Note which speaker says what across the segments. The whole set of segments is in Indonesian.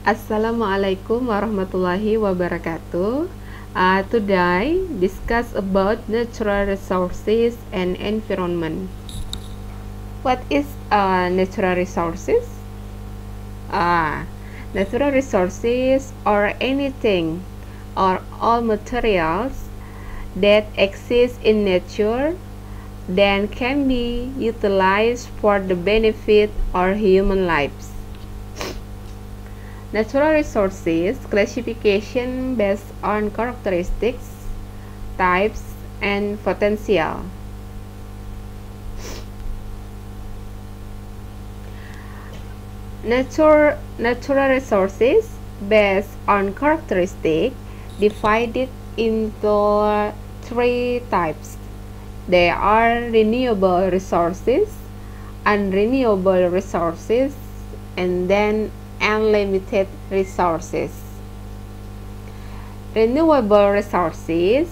Speaker 1: Assalamualaikum warahmatullahi wabarakatuh. Today discuss about natural resources and environment. What is natural resources? Natural resources are anything or all materials that exist in nature that can be utilized for the benefit of human lives. Natural resources classification based on characteristics, types, and potential. Natural resources based on characteristics divided into three types. They are renewable resources, unrenewable resources, and then unlimited resources. Renewable resources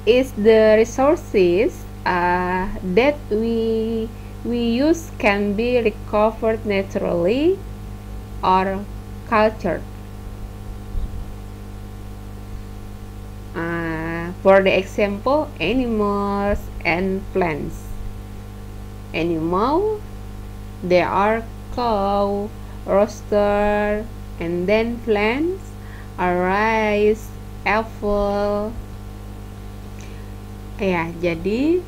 Speaker 1: is the resources that we use can be recovered naturally or cultured. For the example, animals and plants. Animal, they are cow, rooster, and then plants are rice, apple. Ya, jadi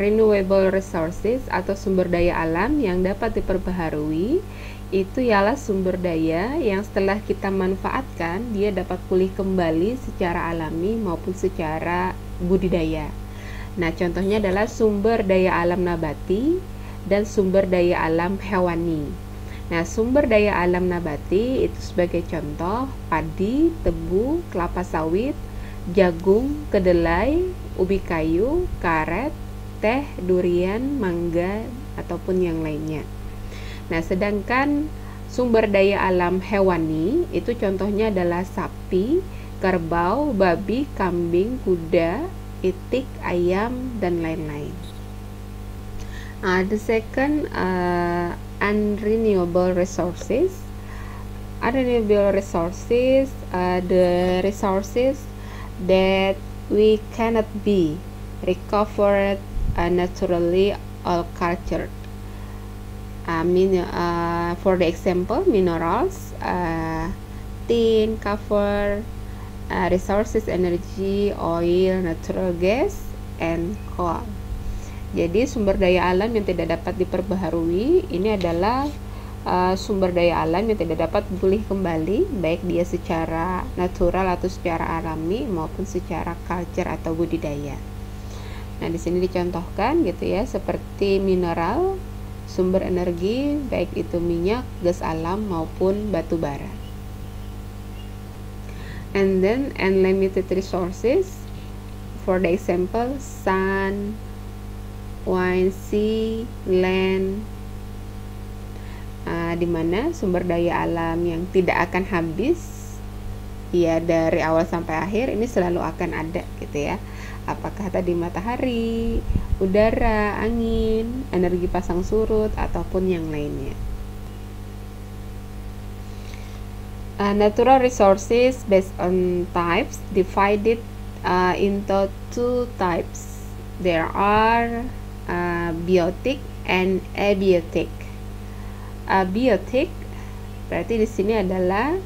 Speaker 1: renewable resources atau sumber daya alam yang dapat diperbaharui itu ialah sumber daya yang setelah kita manfaatkan dia dapat pulih kembali secara alami maupun secara budidaya. Nah, contohnya adalah sumber daya alam nabati dan sumber daya alam hewani. Nah, sumber daya alam nabati itu sebagai contoh padi, tebu, kelapa sawit, jagung, kedelai, ubi kayu, karet, teh, durian, mangga, ataupun yang lainnya. Nah, sedangkan sumber daya alam hewani itu contohnya adalah sapi, kerbau, babi, kambing, kuda, itik, ayam, dan lain-lain. The second, unrenewable resources. Unrenewable resources are the resources that we cannot be recovered naturally or cultured. For the example, minerals, tin, copper, resources energy, oil, natural gas, and coal. Jadi sumber daya alam yang tidak dapat diperbaharui ini adalah sumber daya alam yang tidak dapat pulih kembali, baik dia secara natural atau secara alami maupun secara culture atau budidaya. Nah, di sini dicontohkan gitu ya, seperti mineral, sumber energi baik itu minyak, gas alam maupun batu bara. And then unlimited resources, for the example, sun, wind, sea, land, di mana sumber daya alam yang tidak akan habis ya dari awal sampai akhir ini selalu akan ada gitu ya. Apakah tadi matahari, udara, angin, energi pasang surut ataupun yang lainnya. Natural resources based on types divided into two types. There are biotic and abiotic. Biotic berarti di sini adalah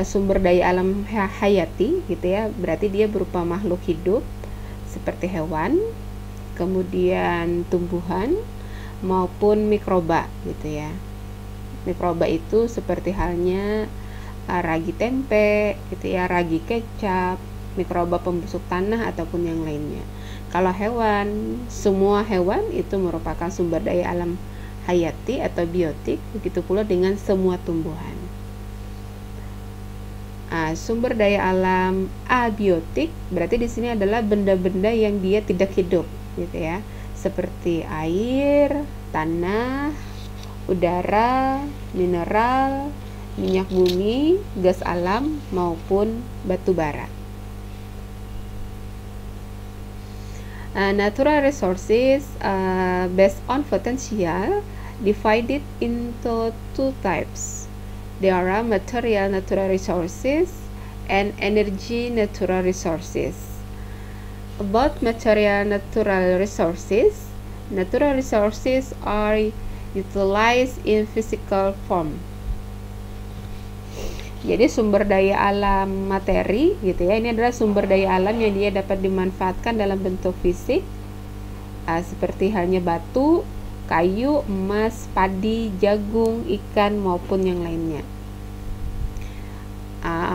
Speaker 1: sumber daya alam hayati gitu ya, berarti dia berupa makhluk hidup seperti hewan, kemudian tumbuhan maupun mikroba gitu ya. Mikroba itu seperti halnya ragi tempe gitu ya, ragi kecap, mikroba pembusuk tanah ataupun yang lainnya. Kalau hewan, semua hewan itu merupakan sumber daya alam hayati atau biotik, begitu pula dengan semua tumbuhan. Sumber daya alam abiotik berarti di sini adalah benda-benda yang dia tidak hidup gitu ya, seperti air, tanah, udara, mineral, minyak bumi, gas alam maupun batu bara. Natural resources based on potential, divided into two types. There are material natural resources and energy natural resources. About material natural resources are utilized in physical form. Jadi sumber daya alam materi gitu ya, ini adalah sumber daya alam yang dia dapat dimanfaatkan dalam bentuk fisik, seperti halnya batu, kayu, emas, padi, jagung, ikan maupun yang lainnya.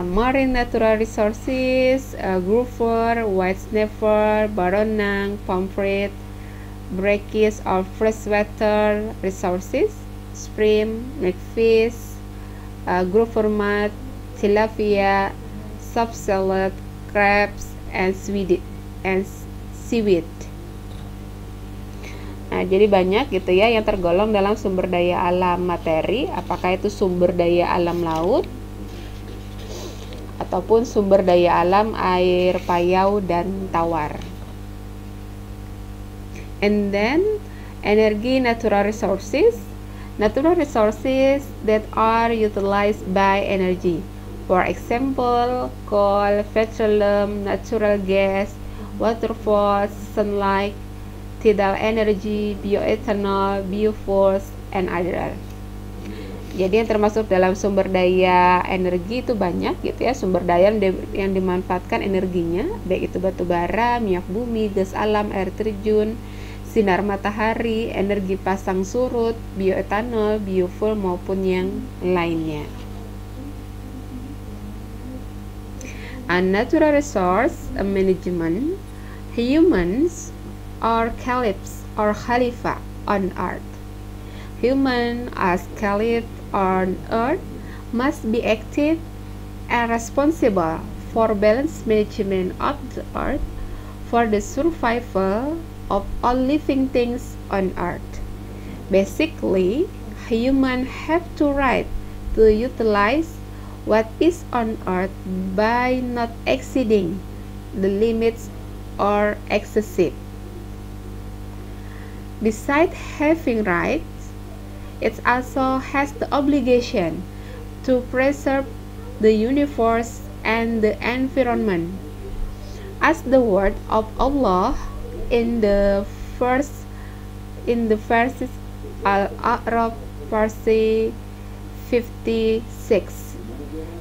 Speaker 1: Marine natural resources, grouper, white snapper, baronang, pomfret, brackish or freshwater resources, shrimp, milkfish, grouper mud, tilapia, soft salad, crabs, and seaweed. Nah, jadi banyak gitu ya yang tergolong dalam sumber daya alam materi, apakah itu sumber daya alam laut ataupun sumber daya alam air payau dan tawar. And then energy natural resources that are utilized by energy. For example, coal, petroleum, natural gas, waterfalls, sunlight, tidal energy, bioethanol, biofuels, and other. Jadi yang termasuk dalam sumber daya energi itu banyak gitu ya, sumber daya yang dimanfaatkan energinya, baik itu batu bara, minyak bumi, gas alam, air terjun, sinar matahari, energi pasang surut, bioetanol, biofuel maupun yang lainnya. Natural resource management, humans are caliphs or khalifa on earth. Human as caliph on earth must be active and responsible for balanced management of the earth for the survival of all living things on earth. Basically, humans have to right to utilize what is on earth by not exceeding the limits or excessive. Besides having rights, it also has the obligation to preserve the universe and the environment. As the word of Allah in the verses Al-A'raf verse 56.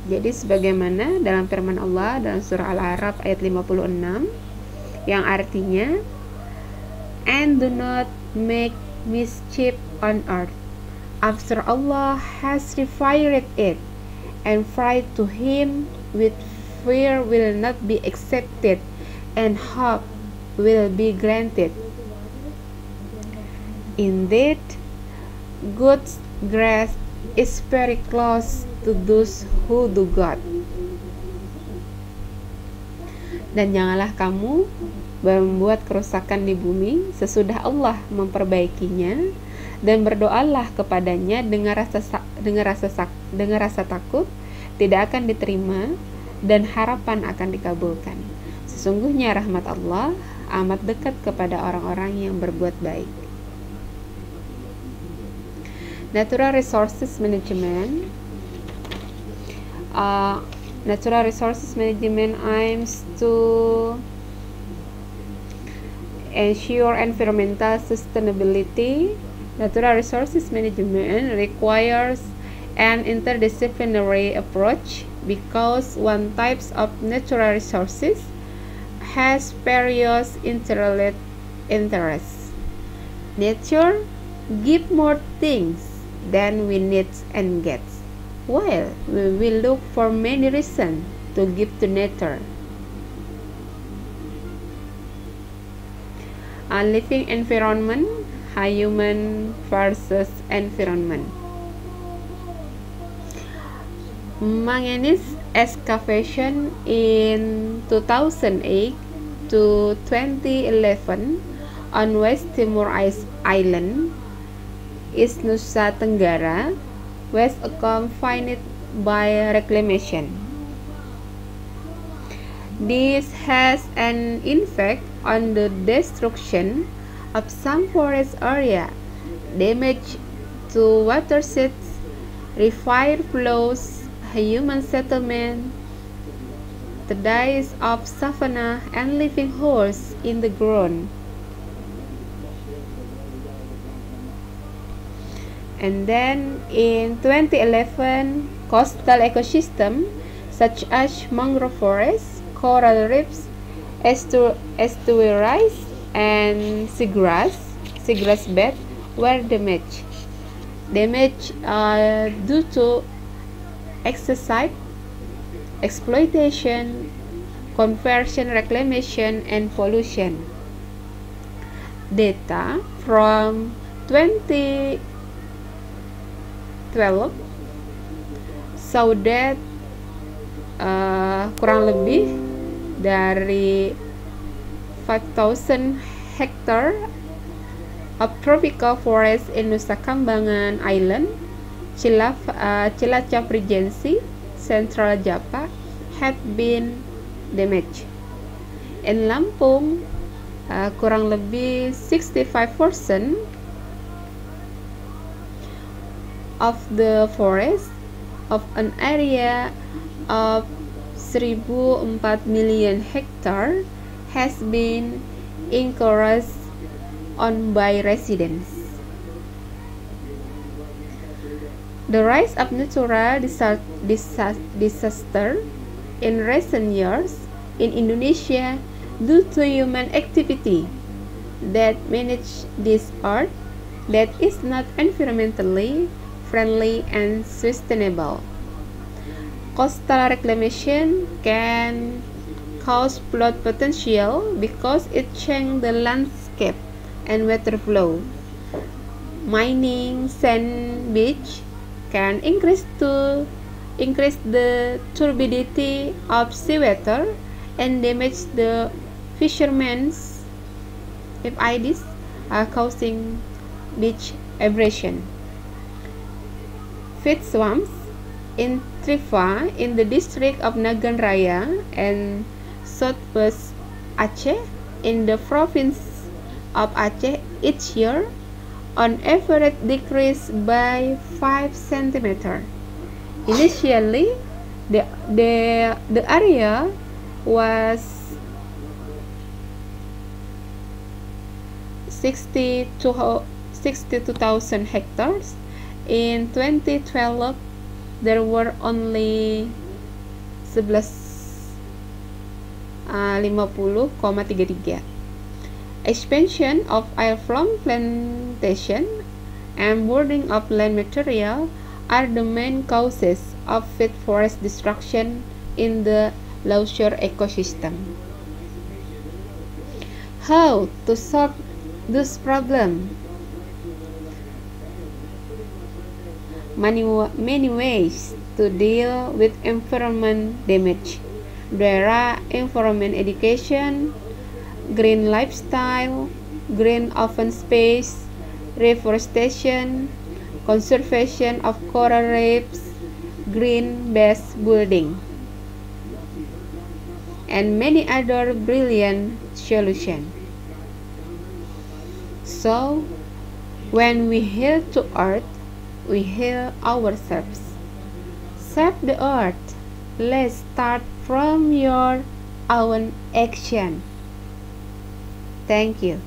Speaker 1: Jadi sebagaimana dalam firman Allah dalam surah Al-A'raf ayat 56 yang artinya, and do not make mischief on earth after Allah has required it, and pride to him with fear will not be accepted, and hope will be granted. Indeed, God's grace is very close to those who do God. Dan janganlah kamu membuat kerusakan di bumi sesudah Allah memperbaikinya, dan berdoalah kepadanya dengan rasa takut tidak akan diterima dan harapan akan dikabulkan. Sesungguhnya rahmat Allah amat dekat kepada orang-orang yang berbuat baik. Natural resources management. Natural resources management aims to ensure environmental sustainability. Natural resources management requires an interdisciplinary approach because one type of natural resources has various interrelated interests. Nature gives more things than we need and get, while we will look for many reasons to give to nature. A living environment, human versus environment. Manganese excavation in 2008 to 2011 on West Timor Island, East Nusa Tenggara, was accompanied by reclamation. This has an effect on the destruction of some forest area, damage to watersheds, river flows, human settlement, the days of savanna, and living holes in the ground. And then in 2011, coastal ecosystem such as mangrove forests, coral reefs, estuaries, and seagrass bed were damaged. Due to excessive exploitation, conversion, reclamation, and pollution. Data from 2012 saw that kurang lebih dari 5,000 hektar of tropical forest in Nusa Kambangan Island, Cilacap Regency, Central Java had been damaged. In Lampung, kurang lebih 65% of the forest of an area of 1,004 million hectare has been encouraged on by residents. The rise of natural disaster in recent years in Indonesia due to human activity that manage this earth that is not environmentally friendly and sustainable. Coastal reclamation can cause flood potential because it changes the landscape and water flow. Mining sand beach can increase the turbidity of seawater and damage the fishermen's ides, causing beach abrasion. Feed swamps in Triva in the district of Nagan Raya and Southwest Aceh in the province of Aceh each year on average decrease by 5 cm. Initially, the area was 62,000 hectares. In 2012, there were only 50,33. Expansion of oil-palm plantation and burning of land material are the main causes of feed forest destruction in the lawshore ecosystem. How to solve this problem? Many ways to deal with environment damage. There are environment education, green lifestyle, green open space, reforestation, conservation of coral reefs, green-based building, and many other brilliant solutions. So, when we heal to earth, we heal ourselves. Save the earth. Let's start from your own action. Thank you.